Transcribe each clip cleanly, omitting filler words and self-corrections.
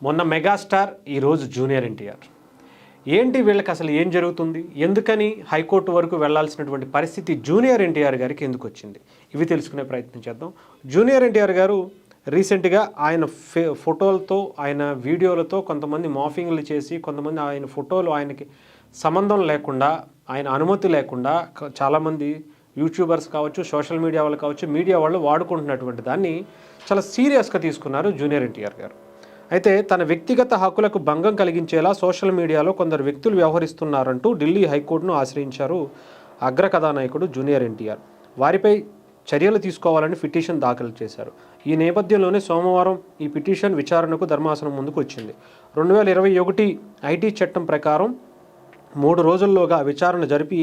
మొన్న మెగాస్టార్, ఈరోజు జూనియర్ ఎన్టీఆర్. ఏంటి వీళ్ళకి అసలు ఏం జరుగుతుంది? ఎందుకని హైకోర్టు వరకు వెళ్లాల్సినటువంటి పరిస్థితి జూనియర్ ఎన్టీఆర్ గారికి ఎందుకు వచ్చింది? ఇవి తెలుసుకునే ప్రయత్నం చేద్దాం. జూనియర్ ఎన్టీఆర్ గారు రీసెంట్గా ఆయన ఫోటోలతో, ఆయన వీడియోలతో కొంతమంది మాఫింగ్లు చేసి, కొంతమంది ఆయన ఫోటోలు ఆయనకి సంబంధం లేకుండా, ఆయన అనుమతి లేకుండా చాలామంది యూట్యూబర్స్ కావచ్చు, సోషల్ మీడియా వాళ్ళు కావచ్చు, మీడియా వాళ్ళు వాడుకుంటున్నటువంటి దాన్ని చాలా సీరియస్గా తీసుకున్నారు జూనియర్ ఎన్టీఆర్ గారు. అయితే తన వ్యక్తిగత హక్కులకు భంగం కలిగించేలా సోషల్ మీడియాలో కొందరు వ్యక్తులు వ్యవహరిస్తున్నారంటూ ఢిల్లీ హైకోర్టును ఆశ్రయించారు అగ్రకథానాయకుడు జూనియర్ ఎన్టీఆర్. వారిపై చర్యలు తీసుకోవాలని పిటిషన్ దాఖలు చేశారు. ఈ నేపథ్యంలోనే సోమవారం ఈ పిటిషన్ విచారణకు ధర్మాసనం ముందుకు వచ్చింది. 2021 ఐటీ చట్టం ప్రకారం 3 రోజుల్లోగా విచారణ జరిపి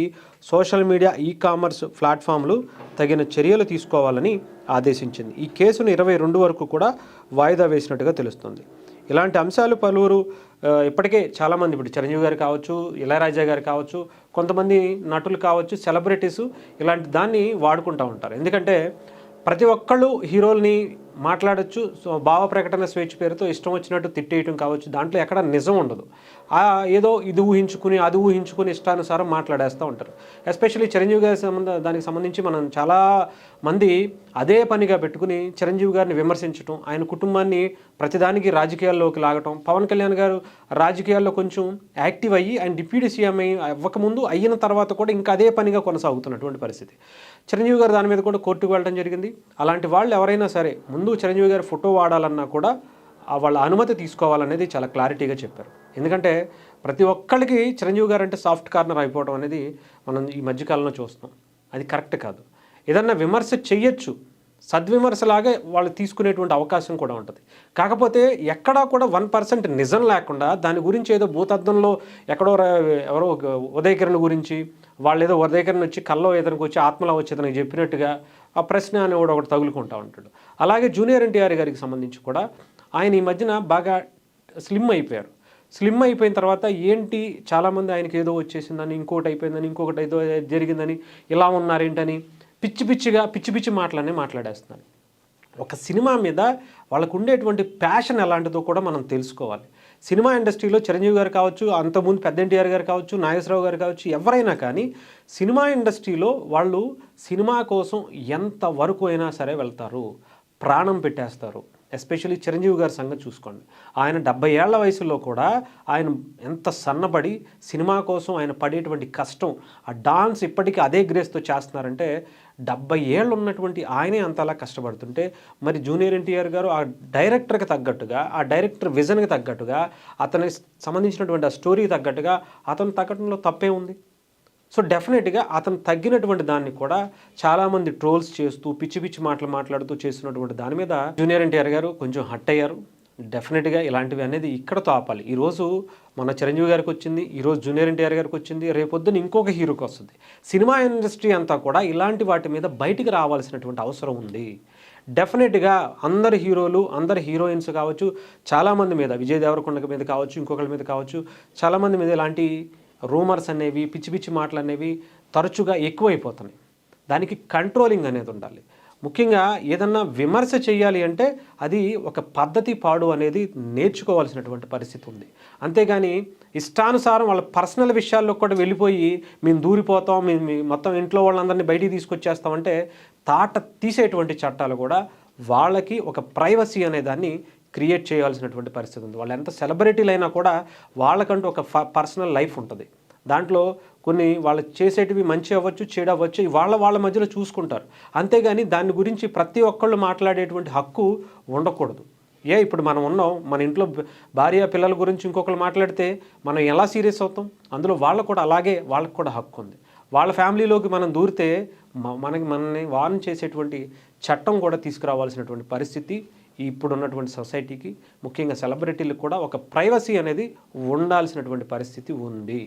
సోషల్ మీడియా, కామర్స్ ప్లాట్ఫామ్లు తగిన చర్యలు తీసుకోవాలని ఆదేశించింది. ఈ కేసును 22 వరకు కూడా వాయిదా వేసినట్టుగా తెలుస్తుంది. ఇలాంటి అంశాలు పలువురు ఇప్పటికే చాలామంది, ఇప్పుడు చిరంజీవి గారు కావచ్చు, ఇళయరాజా గారు కావచ్చు, కొంతమంది నటులు కావచ్చు, సెలబ్రిటీస్ ఇలాంటి దాన్ని వాడుకుంటూ ఉంటారు. ఎందుకంటే ప్రతి ఒక్కళ్ళు హీరోల్ని మాట్లాడచ్చు, భావ ప్రకటన స్వేచ్ఛ పేరుతో ఇష్టం వచ్చినట్టు తిట్టేయటం కావచ్చు, దాంట్లో ఎక్కడ నిజం ఉండదు. ఏదో ఇది ఊహించుకుని అది ఊహించుకుని ఇష్టానుసారం మాట్లాడేస్తూ ఉంటారు. ఎస్పెషల్లీ చిరంజీవి గారి దానికి సంబంధించి మనం చాలా మంది అదే పనిగా పెట్టుకుని చిరంజీవి గారిని విమర్శించడం, ఆయన కుటుంబాన్ని ప్రతిదానికి రాజకీయాల్లోకి లాగటం. పవన్ కళ్యాణ్ గారు రాజకీయాల్లో కొంచెం యాక్టివ్ అయ్యి ఆయన డిప్యూటీ సీఎం అవ్వకముందు, అయిన తర్వాత కూడా ఇంకా అదే పనిగా కొనసాగుతున్నటువంటి పరిస్థితి. చిరంజీవి గారు దాని మీద కూడా కోర్టుకు వెళ్ళడం జరిగింది. అలాంటి వాళ్ళు ఎవరైనా సరే ముందు చిరంజీవి గారి ఫోటో వాడాలన్నా కూడా వాళ్ళ అనుమతి తీసుకోవాలనేది చాలా క్లారిటీగా చెప్పారు. ఎందుకంటే ప్రతి ఒక్కళ్ళకి చిరంజీవి గారు అంటే సాఫ్ట్ కార్నర్ అయిపోవడం అనేది మనం ఈ మధ్యకాలంలో చూస్తున్నాం. అది కరెక్ట్ కాదు. ఏదన్నా విమర్శ చెయ్యొచ్చు, సద్విమర్శలాగే వాళ్ళు తీసుకునేటువంటి అవకాశం కూడా ఉంటుంది. కాకపోతే ఎక్కడా కూడా 1% నిజం లేకుండా దాని గురించి ఏదో భూతద్దంలో ఎవరో ఉదయకిరణ్ గురించి వాళ్ళు ఏదో ఉదయకిరణ్ వచ్చి కల్లో ఏదనికి వచ్చి ఆత్మలో వచ్చి ఏదైనా చెప్పినట్టుగా ఆ ప్రశ్న అనేవాడు ఒకటి తగులుకుంటూ ఉంటాడు. అలాగే జూనియర్ ఎన్టీఆర్ గారికి సంబంధించి కూడా ఆయన ఈ మధ్యన బాగా స్లిమ్ అయిపోయారు. స్లిమ్ అయిపోయిన తర్వాత ఏంటి, చాలామంది ఆయనకి ఏదో వచ్చేసిందని, ఇంకోటి అయిపోయిందని, ఇంకొకటి ఏదో జరిగిందని, ఇలా ఉన్నారేంటని పిచ్చి మాటలనే మాట్లాడేస్తున్నారు. ఒక సినిమా మీద వాళ్ళకు ఉండేటువంటి ప్యాషన్ ఎలాంటిదో కూడా మనం తెలుసుకోవాలి. సినిమా ఇండస్ట్రీలో చిరంజీవి గారు కావచ్చు, అంతకుముందు పెద్ద ఎన్టీఆర్ గారు కావచ్చు, నాగేశ్వరరావు గారు కావచ్చు, ఎవరైనా కానీ సినిమా ఇండస్ట్రీలో వాళ్ళు సినిమా కోసం ఎంత వరకు అయినా సరే వెళ్తారు, ప్రాణం పెట్టేస్తారు. ఎస్పెషల్లీ చిరంజీవి గారి సంగతి చూసుకోండి. ఆయన 70 ఏళ్ల వయసులో కూడా ఆయన ఎంత సన్నబడి సినిమా కోసం ఆయన పడేటువంటి కష్టం, ఆ డాన్స్ ఇప్పటికీ అదే గ్రేస్తో చేస్తున్నారంటే 70 ఏళ్ళు ఉన్నటువంటి ఆయనే అంతలా కష్టపడుతుంటే, మరి జూనియర్ ఎన్టీఆర్ గారు ఆ డైరెక్టర్కి తగ్గట్టుగా, ఆ డైరెక్టర్ విజన్కి తగ్గట్టుగా, అతనికి సంబంధించినటువంటి ఆ స్టోరీకి తగ్గట్టుగా అతను తగ్గడంలో తప్పే ఉంది. సో డెఫినెట్గా అతను తగ్గినటువంటి దాన్ని కూడా చాలామంది ట్రోల్స్ చేస్తూ పిచ్చి మాటలు మాట్లాడుతూ చేస్తున్నటువంటి దాని మీద జూనియర్ ఎన్టీఆర్ గారు కొంచెం హట్ అయ్యారు. డెఫినెట్గా ఇలాంటివి అనేది ఇక్కడతో ఆపాలి. ఈరోజు మన చిరంజీవి గారికి వచ్చింది, ఈరోజు జూనియర్ ఎన్టీఆర్ గారికి వచ్చింది, రేపొద్దున ఇంకొక హీరోకి వస్తుంది. సినిమా ఇండస్ట్రీ అంతా కూడా ఇలాంటి వాటి మీద బయటికి రావాల్సినటువంటి అవసరం ఉంది. డెఫినెట్గా అందరు హీరోలు, అందరు హీరోయిన్స్ కావచ్చు, చాలామంది మీద, విజయ్ దేవరకొండ మీద కావచ్చు, ఇంకొకరి మీద కావచ్చు, చాలామంది మీద ఇలాంటి రూమర్స్ అనేవి, పిచ్చి మాటలు అనేవి తరచుగా ఎక్కువైపోతున్నాయి. దానికి కంట్రోలింగ్ అనేది ఉండాలి. ముఖ్యంగా ఏదన్నా విమర్శ చేయాలి అంటే అది ఒక పద్ధతి పాడు అనేది నేర్చుకోవాల్సినటువంటి పరిస్థితి ఉంది. అంతేగాని ఇష్టానుసారం వాళ్ళ పర్సనల్ విషయాల్లో కూడా వెళ్ళిపోయి మేము దూరిపోతాం, మేము మొత్తం ఇంట్లో వాళ్ళందరినీ బయటికి తీసుకొచ్చేస్తామంటే తాట తీసేటువంటి చట్టాలు కూడా వాళ్ళకి ఒక ప్రైవసీ అనే దాన్ని క్రియేట్ చేయాల్సినటువంటి పరిస్థితి ఉంది. వాళ్ళు ఎంత సెలబ్రిటీలు అయినా కూడా వాళ్ళకంటూ ఒక పర్సనల్ లైఫ్ ఉంటుంది. దాంట్లో కొన్ని వాళ్ళు చేసేటివి మంచి అవ్వచ్చు, చెడు అవ్వచ్చు, వాళ్ళ మధ్యలో చూసుకుంటారు. అంతేగాని దాని గురించి ప్రతి ఒక్కళ్ళు మాట్లాడేటువంటి హక్కు ఉండకూడదు. ఇప్పుడు మనం ఉన్నాం, మన ఇంట్లో భార్య పిల్లల గురించి ఇంకొకరు మాట్లాడితే మనం ఎలా సీరియస్ అవుతాం? అందులో వాళ్ళకు కూడా హక్కు ఉంది. వాళ్ళ ఫ్యామిలీలోకి మనం దూరితే మనల్ని వార్న్ చేసేటువంటి చట్టం కూడా తీసుకురావాల్సినటువంటి పరిస్థితి ఇప్పుడు ఉన్నటువంటి సొసైటీకి, ముఖ్యంగా సెలబ్రిటీలకు కూడా ఒక ప్రైవసీ అనేది ఉండాల్సినటువంటి పరిస్థితి ఉంది.